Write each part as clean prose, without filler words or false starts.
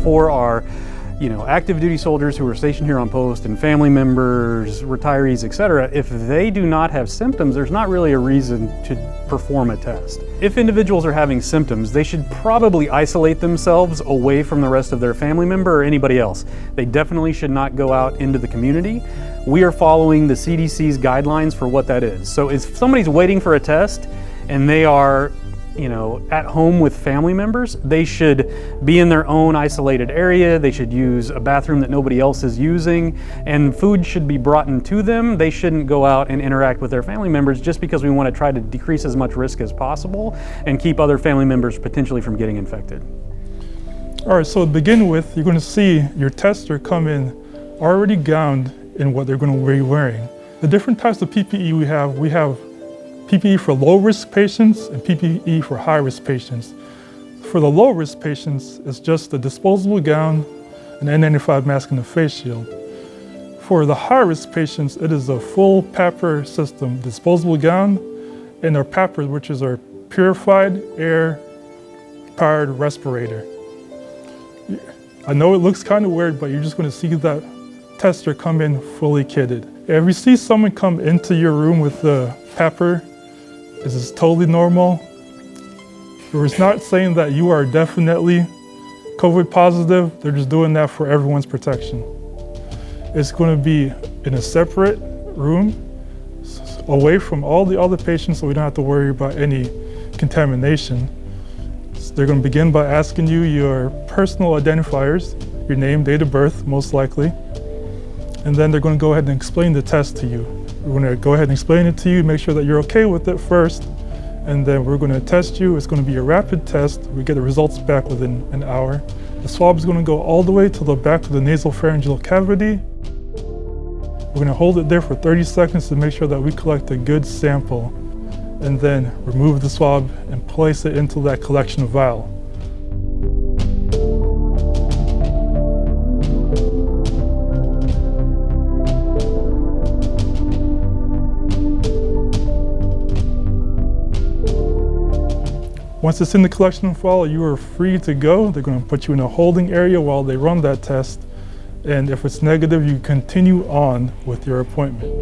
for our active duty soldiers who are stationed here on post and family members, retirees, etc., if they do not have symptoms, there's not really a reason to perform a test. If individuals are having symptoms, they should probably isolate themselves away from the rest of their family member or anybody else. They definitely should not go out into the community. We are following the CDC's guidelines for what that is. So if somebody's waiting for a test and they are at home with family members, they should be in their own isolated area. They should use a bathroom that nobody else is using, and food should be brought in to them. They shouldn't go out and interact with their family members just because we want to try to decrease as much risk as possible and keep other family members potentially from getting infected. All right, so to begin with, you're going to see your tester come in already gowned in what they're going to be wearing. The different types of PPE we have PPE for low-risk patients and PPE for high-risk patients. For the low-risk patients, it's just a disposable gown, an N95 mask, and a face shield. For the high-risk patients, it is a full PAPR system, disposable gown, and our PAPR, which is our purified air-powered respirator. I know it looks kind of weird, but you're just going to see that tester come in fully kitted. If you see someone come into your room with the PAPR, this is totally normal. It's not saying that you are definitely COVID positive. They're just doing that for everyone's protection. It's going to be in a separate room, away from all the other patients, so we don't have to worry about any contamination. So they're going to begin by asking you your personal identifiers, your name, date of birth, most likely. And then they're going to go ahead and explain the test to you. We're going to go ahead and explain it to you, make sure that you're okay with it first, and then we're going to test you. It's going to be a rapid test. We get the results back within an hour. The swab is going to go all the way to the back of the nasopharyngeal cavity. We're going to hold it there for 30 seconds to make sure that we collect a good sample, and then remove the swab and place it into that collection vial. Once it's in the collection vial, you are free to go. They're going to put you in a holding area while they run that test. And if it's negative, you continue on with your appointment.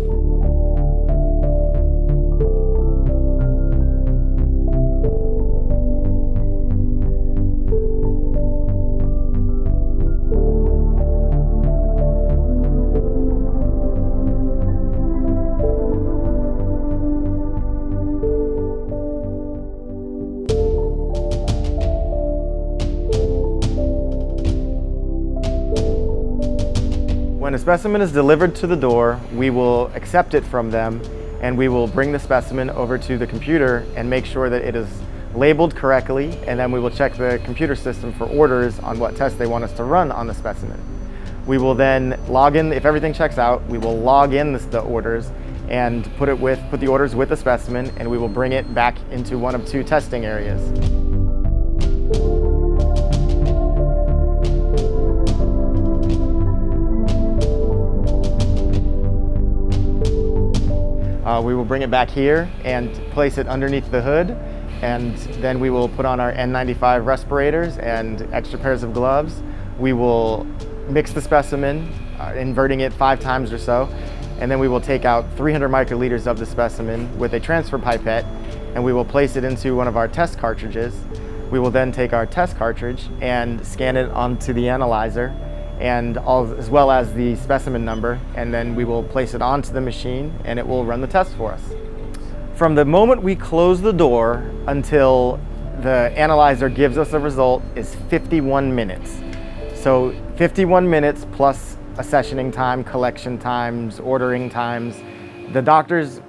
When a specimen is delivered to the door, we will accept it from them, and we will bring the specimen over to the computer and make sure that it is labeled correctly, and then we will check the computer system for orders on what test they want us to run on the specimen. We will then log in. If everything checks out, we will log in the orders and put the orders with the specimen, and we will bring it back into one of two testing areas. We will bring it back here and place it underneath the hood, and then we will put on our N95 respirators and extra pairs of gloves. We will mix the specimen, inverting it 5 times or so, and then we will take out 300 microliters of the specimen with a transfer pipette, and we will place it into one of our test cartridges. We will then take our test cartridge and scan it onto the analyzer, as well as the specimen number, and then we will place it onto the machine and it will run the test for us. From the moment we close the door until the analyzer gives us a result is 51 minutes. So 51 minutes plus accessioning time, collection times, ordering times. The doctors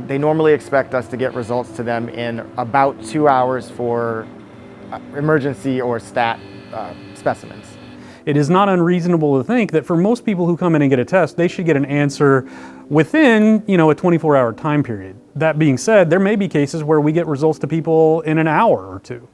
they normally expect us to get results to them in about 2 hours for emergency or stat specimens. It is not unreasonable to think that for most people who come in and get a test, they should get an answer within, a 24-hour time period. That being said, there may be cases where we get results to people in an hour or two.